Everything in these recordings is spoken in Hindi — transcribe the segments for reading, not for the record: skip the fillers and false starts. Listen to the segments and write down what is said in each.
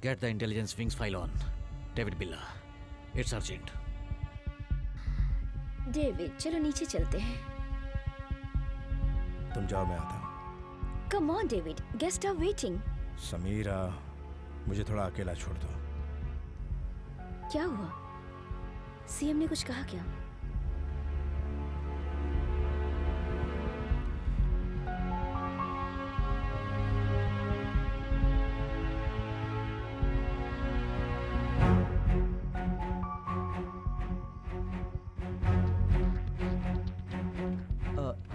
Get the intelligence wings file on. David Billa. It's urgent. David चलो नीचे चलते हैं। तुम जाओ, मैं आता हूँ। Come on David, guest are waiting. Samira, मुझे थोड़ा अकेला छोड़ दो। क्या हुआ? सीएम ने कुछ कहा क्या?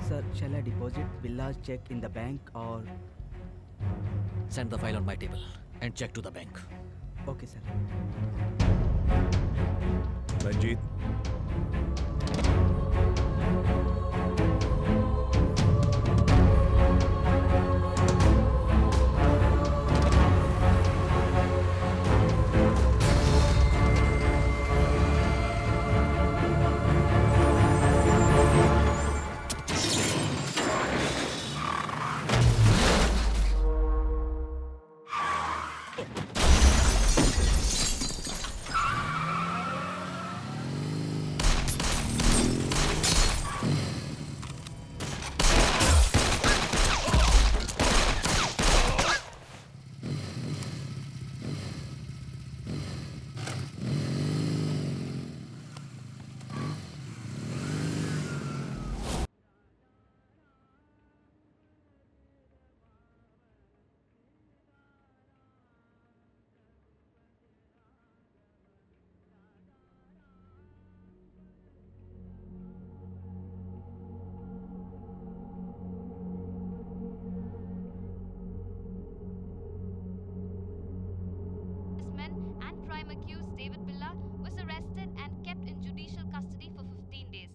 Sir, shall I deposit Billa's check in the bank or? Send the file on my table and check to the bank. Okay, sir. Ranjit, And prime accused David Billa was arrested and kept in judicial custody for 15 days.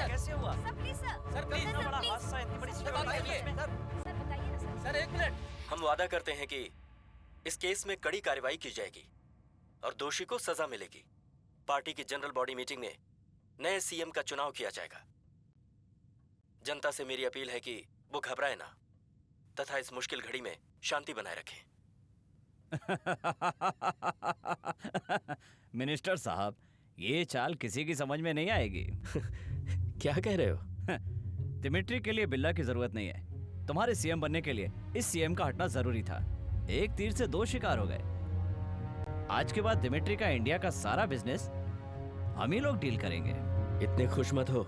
कैसे हुआ? सर प्लीज इतना बड़ा हादसा, इतनी बड़ी सर बताइए ना सर। एक मिनट। हम वादा करते हैं कि इस केस में कड़ी कार्रवाई की जाएगी और दोषी को सजा मिलेगी। पार्टी की जनरल बॉडी मीटिंग में नए सीएम का चुनाव किया जाएगा। जनता से मेरी अपील है कि वो घबराए ना तथा इस मुश्किल घड़ी में शांति बनाए रखें। मिनिस्टर साहब, ये चाल किसी की समझ में नहीं आएगी। क्या कह रहे हो? दिमिट्री के लिए बिल्ला की जरूरत नहीं है। तुम्हारे सीएम बनने के लिए इस सीएम का हटना जरूरी था। एक तीर से दो शिकार हो गए। आज के बाद दिमिट्री का इंडिया का सारा बिजनेस हम ही लोग डील करेंगे। इतने खुश मत हो,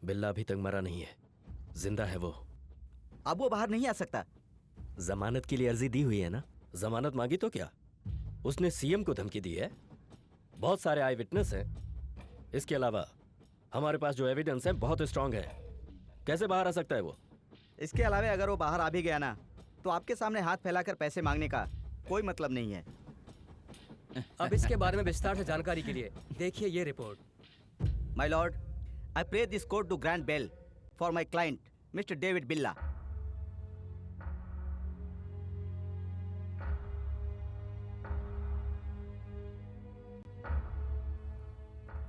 बिल्ला अभी तक मरा नहीं है, जिंदा है वो। अब वो बाहर नहीं आ सकता। जमानत के लिए अर्जी दी हुई है ना? जमानत मांगी तो क्या? उसने सीएम को धमकी दी है। बहुत सारे आई विटनेस हैं। इसके अलावा हमारे पास जो एविडेंस है बहुत स्ट्रांग है। कैसे बाहर आ सकता है वो? इसके अलावा अगर वो बाहर आ भी गया ना, तो आपके सामने हाथ फैलाकर पैसे मांगने का कोई मतलब नहीं है। अब इसके बारे में विस्तार से जानकारी के लिए देखिए ये report. My lord, I pray this court to grant bail for my client mister David Billa.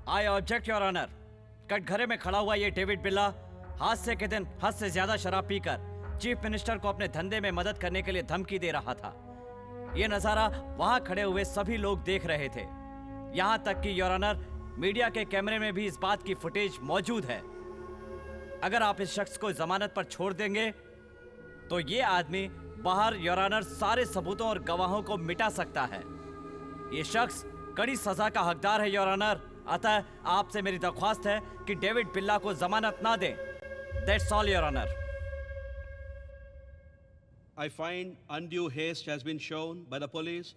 I object your honour. कटघरे में खड़ा हुआ ये डेविड बिल्ला हादसे के दिन हद से ज्यादा शराब पीकर चीफ मिनिस्टर को अपने धंधे में मदद करने के लिए धमकी दे रहा था। ये नजारा वहां खड़े हुए सभी लोग देख रहे थे। यहां तक कि योर ऑनर, मीडिया के कैमरे में भी इस बात की फुटेज मौजूद है। अगर आप इस शख्स को जमानत पर छोड़ देंगे तो ये आदमी बाहर योर ऑनर सारे सबूतों और गवाहों को मिटा सकता है। ये शख्स कड़ी सजा का हकदार है योर ऑनर। अतः आपसे मेरी दरख्वास्त है कि डेविड बिल्ला को जमानत ना दें। That's all, Your Honor. I find undue haste has been shown by the police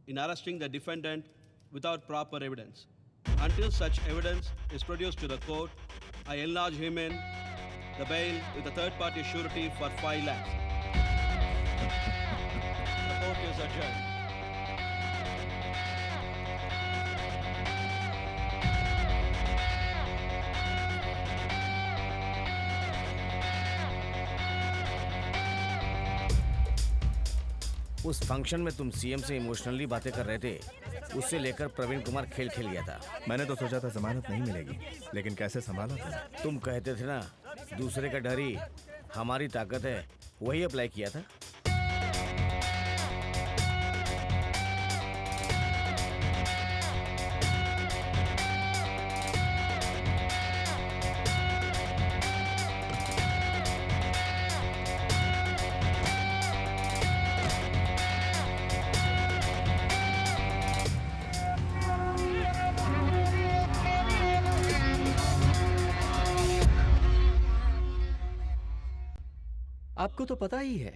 in arresting the defendant without proper evidence. Until such evidence is produced to the court, I enlarge him in the bail with a third-party surety for 5 lakhs. The court is adjourned. उस फंक्शन में तुम सीएम से इमोशनली बातें कर रहे थे, उससे लेकर प्रवीण कुमार खेल खेल गया था। मैंने तो सोचा था जमानत नहीं मिलेगी, लेकिन कैसे संभाला तुमने? तुम कहते थे ना, दूसरे का डर ही हमारी ताकत है, वही अप्लाई किया था। आपको तो पता ही है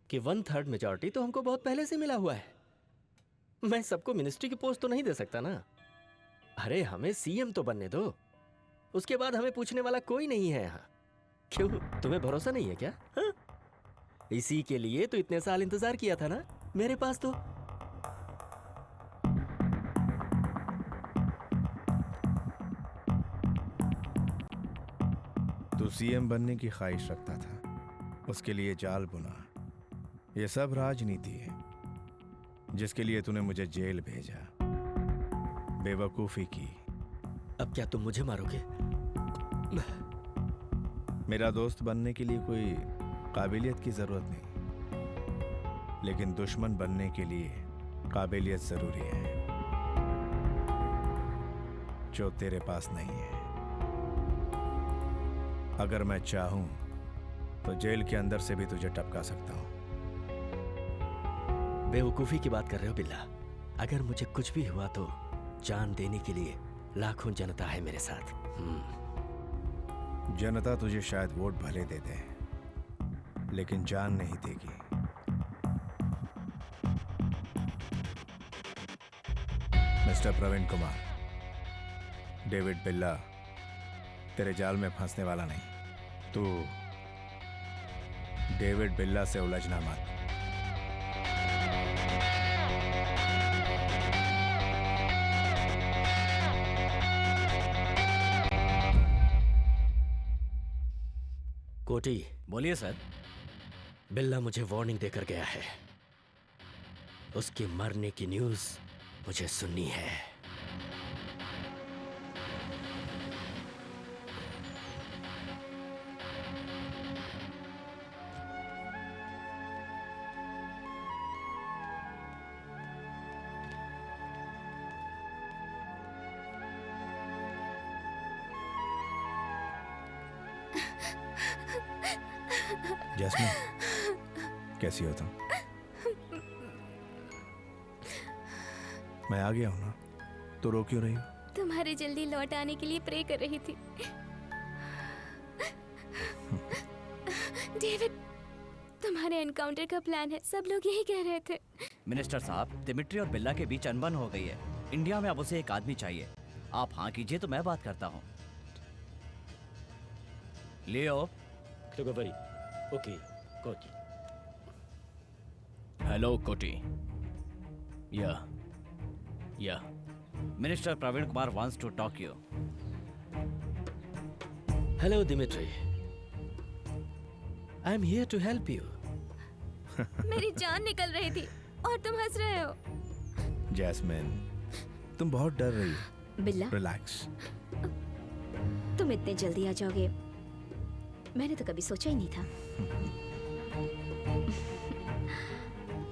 कि 1/3 मेजॉरिटी तो हमको बहुत पहले से मिला हुआ है। मैं सबको मिनिस्ट्री की पोस्ट तो नहीं दे सकता ना। अरे हमें सीएम तो बनने दो, उसके बाद हमें पूछने वाला कोई नहीं है यहाँ। क्यों, तुम्हें भरोसा नहीं है क्या? हाँ? इसी के लिए तो इतने साल इंतजार किया था ना मेरे पास तो। तू सीएम बनने की ख्वाहिश रखता था, उसके लिए जाल बुना। ये सब राजनीति है, जिसके लिए तूने मुझे जेल भेजा। बेवकूफी की। अब क्या तुम मुझे मारोगे? मेरा दोस्त बनने के लिए कोई काबिलियत की जरूरत नहीं, लेकिन दुश्मन बनने के लिए काबिलियत जरूरी है, जो तेरे पास नहीं है। अगर मैं चाहूं तो जेल के अंदर से भी तुझे टपका सकता हूं। बेवकूफी की बात कर रहे हो बिल्ला? अगर मुझे कुछ भी हुआ तो जान देने के लिए लाखों जनता है मेरे साथ। जनता तुझे शायद वोट भले दे दे, लेकिन जान नहीं देगी। मिस्टर प्रवीण कुमार, डेविड बिल्ला तेरे जाल में फंसने वाला नहीं। तू डेविड बिल्ला से उलझना मत। कोटी, बोलिए सर। बिल्ला मुझे वार्निंग देकर गया है। उसके मरने की न्यूज़ मुझे सुननी है। जैस्मिन, कैसी हो तुम? मैं आ गया हूं ना, तो रो क्यों रही हो? तुम्हारे जल्दी लौट आने के लिए प्रे कर रही थी। डेविड, तुम्हारे एनकाउंटर का प्लान है, सब लोग यही कह रहे थे। मिनिस्टर साहब, दिमिट्री और बिल्ला के बीच अनबन हो गई है। इंडिया में अब उसे एक आदमी चाहिए। आप हाँ कीजिए तो मैं बात करता हूँ। लियो। ओके, कोटी। Hello Koti. Yeah minister Praveen Kumar wants to talk you. Hello Dmitri, I am here to help you. मेरी जान निकल रही थी और तुम हंस रहे हो। जैस्मिन, तुम बहुत डर रही हो। बिल्ला, रिलैक्स। तुम इतने जल्दी आ जाओगे मैंने तो कभी सोचा ही नहीं था।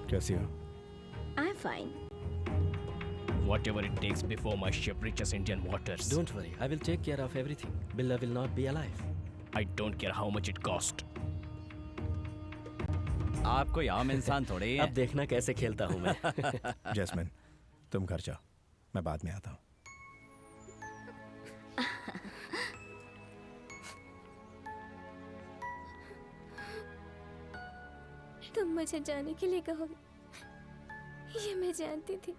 कैसी हो? I am fine. Whatever it takes before my ship reaches Indian waters. Don't worry, I will take care of everything. Billa will not be alive. I don't care how much it cost. आप कोई आम इंसान थोड़े ही हैं। अब देखना कैसे खेलता हूँ मैं। जैस्मिन, तुम घर जाओ, मैं बाद में आता हूँ। तुम मुझे जाने के लिए कहोगे, ये मैं जानती थी।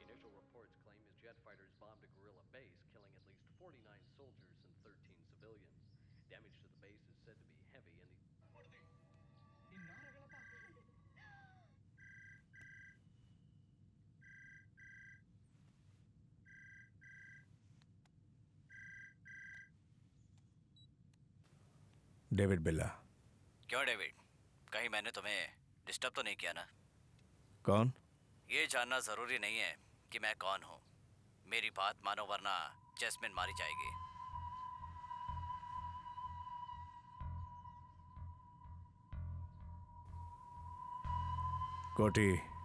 Initial reports claim his jet fighters bombed a guerrilla base, killing at least 49 soldiers and 13 civilians. Damage to the base is said to be heavy and the... David बिल्ला, क्यों डेविड, कहीं मैंने तुम्हें डिस्टर्ब तो नहीं किया ना? कौन? ये जानना जरूरी नहीं है कि मैं कौन हूँ। मेरी बात मानो वरना जैस्मिन मारी जाएगी। कोटी